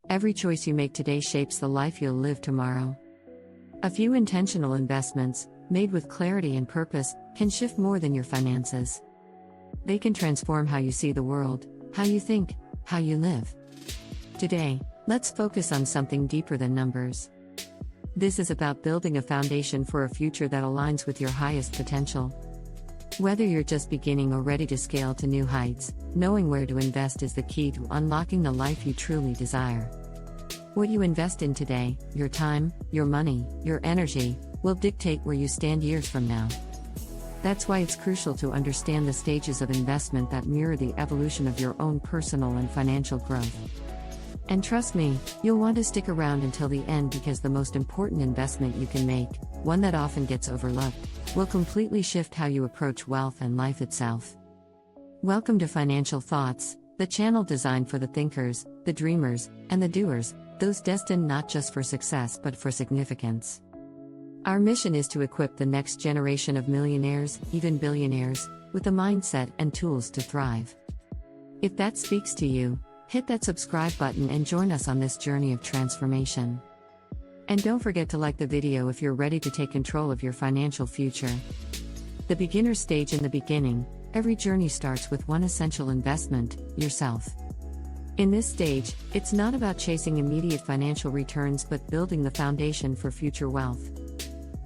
Every choice you make today shapes the life you'll live tomorrow. A few intentional investments, made with clarity and purpose, can shift more than your finances. They can transform how you see the world, how you think, how you live. Today, let's focus on something deeper than numbers. This is about building a foundation for a future that aligns with your highest potential. Whether you're just beginning or ready to scale to new heights, knowing where to invest is the key to unlocking the life you truly desire. What you invest in today, your time, your money, your energy, will dictate where you stand years from now. That's why it's crucial to understand the stages of investment that mirror the evolution of your own personal and financial growth. And trust me, you'll want to stick around until the end because the most important investment you can make, one that often gets overlooked, will completely shift how you approach wealth and life itself. Welcome to Financial Thoughts, the channel designed for the thinkers, the dreamers, and the doers, those destined not just for success but for significance. Our mission is to equip the next generation of millionaires, even billionaires, with the mindset and tools to thrive. If that speaks to you, hit that subscribe button and join us on this journey of transformation. And don't forget to like the video if you're ready to take control of your financial future. The beginner stage. In the beginning, every journey starts with one essential investment: yourself. In this stage, it's not about chasing immediate financial returns but building the foundation for future wealth.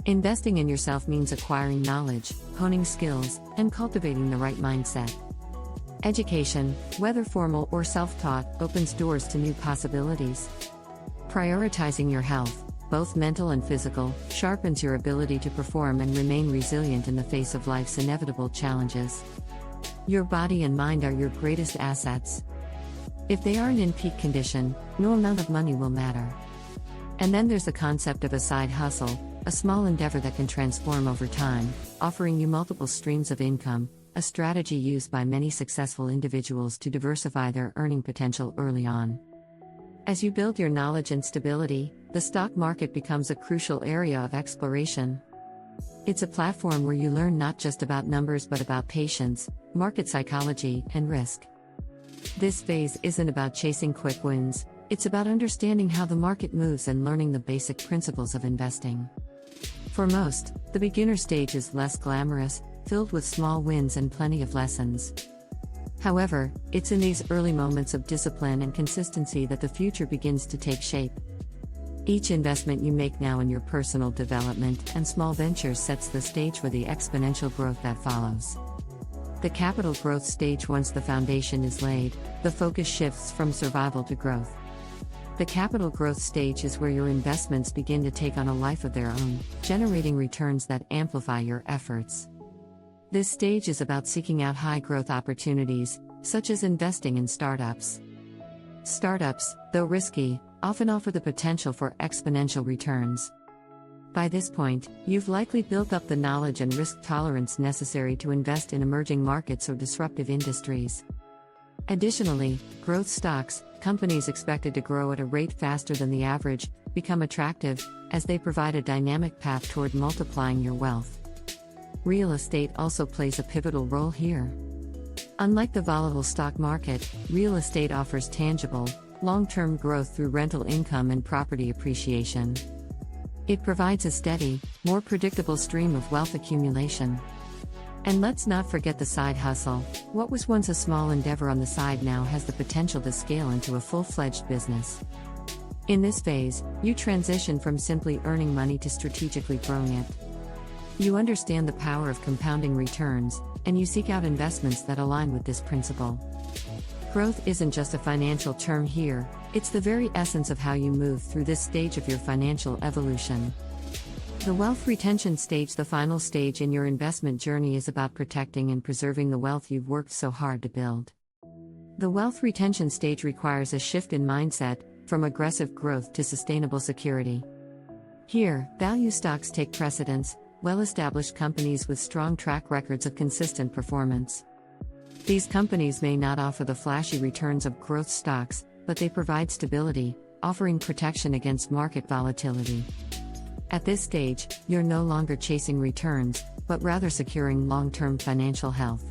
Investing in yourself means acquiring knowledge, honing skills, and cultivating the right mindset. Education, whether formal or self-taught, opens doors to new possibilities. Prioritizing your health, both mental and physical, sharpens your ability to perform and remain resilient in the face of life's inevitable challenges. Your body and mind are your greatest assets. If they aren't in peak condition, no amount of money will matter. And then there's the concept of a side hustle, a small endeavor that can transform over time, offering you multiple streams of income, a strategy used by many successful individuals to diversify their earning potential early on. As you build your knowledge and stability, the stock market becomes a crucial area of exploration. It's a platform where you learn not just about numbers but about patience, market psychology, and risk. This phase isn't about chasing quick wins, it's about understanding how the market moves and learning the basic principles of investing. For most, the beginner stage is less glamorous, filled with small wins and plenty of lessons. However, it's in these early moments of discipline and consistency that the future begins to take shape. Each investment you make now in your personal development and small ventures sets the stage for the exponential growth that follows. The capital growth stage. Once the foundation is laid, the focus shifts from survival to growth. The capital growth stage is where your investments begin to take on a life of their own, generating returns that amplify your efforts. This stage is about seeking out high-growth opportunities, such as investing in startups. Startups, though risky, often offer the potential for exponential returns. By this point, you've likely built up the knowledge and risk tolerance necessary to invest in emerging markets or disruptive industries. Additionally, growth stocks, companies expected to grow at a rate faster than the average, become attractive, as they provide a dynamic path toward multiplying your wealth. Real estate also plays a pivotal role here. Unlike the volatile stock market, real estate offers tangible, long-term growth through rental income and property appreciation. It provides a steady, more predictable stream of wealth accumulation. And let's not forget the side hustle. What was once a small endeavor on the side now has the potential to scale into a full-fledged business. In this phase, you transition from simply earning money to strategically growing it. You understand the power of compounding returns, and you seek out investments that align with this principle. Growth isn't just a financial term here, it's the very essence of how you move through this stage of your financial evolution. The wealth retention stage. The final stage in your investment journey is about protecting and preserving the wealth you've worked so hard to build. The wealth retention stage requires a shift in mindset, from aggressive growth to sustainable security. Here, value stocks take precedence, well-established companies with strong track records of consistent performance. These companies may not offer the flashy returns of growth stocks, but they provide stability, offering protection against market volatility. At this stage, you're no longer chasing returns, but rather securing long-term financial health.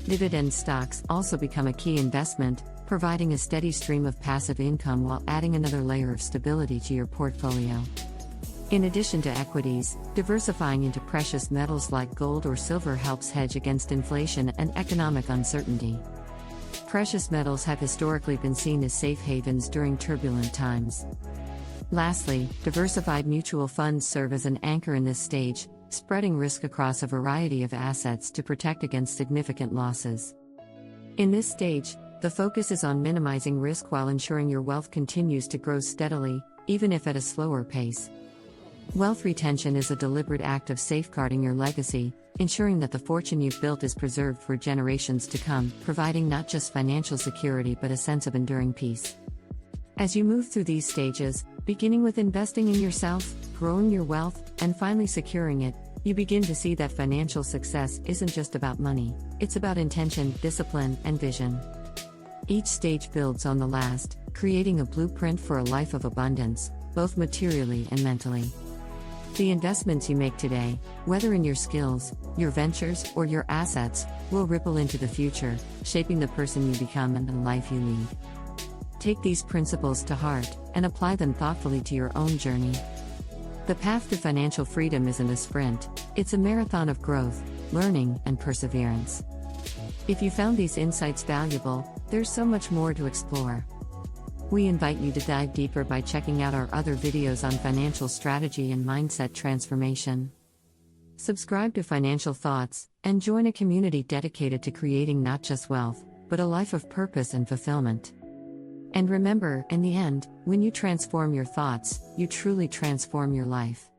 Dividend stocks also become a key investment, providing a steady stream of passive income while adding another layer of stability to your portfolio. In addition to equities, diversifying into precious metals like gold or silver helps hedge against inflation and economic uncertainty. Precious metals have historically been seen as safe havens during turbulent times. Lastly, diversified mutual funds serve as an anchor in this stage, spreading risk across a variety of assets to protect against significant losses. In this stage, the focus is on minimizing risk while ensuring your wealth continues to grow steadily, even if at a slower pace. Wealth retention is a deliberate act of safeguarding your legacy, ensuring that the fortune you've built is preserved for generations to come, providing not just financial security but a sense of enduring peace. As you move through these stages, beginning with investing in yourself, growing your wealth, and finally securing it, you begin to see that financial success isn't just about money, it's about intention, discipline, and vision. Each stage builds on the last, creating a blueprint for a life of abundance, both materially and mentally. The investments you make today, whether in your skills, your ventures, or your assets, will ripple into the future, shaping the person you become and the life you lead. Take these principles to heart and apply them thoughtfully to your own journey. The path to financial freedom isn't a sprint, it's a marathon of growth, learning, and perseverance. If you found these insights valuable, there's so much more to explore. We invite you to dive deeper by checking out our other videos on financial strategy and mindset transformation. Subscribe to Financial Thoughts, and join a community dedicated to creating not just wealth, but a life of purpose and fulfillment. And remember, in the end, when you transform your thoughts, you truly transform your life.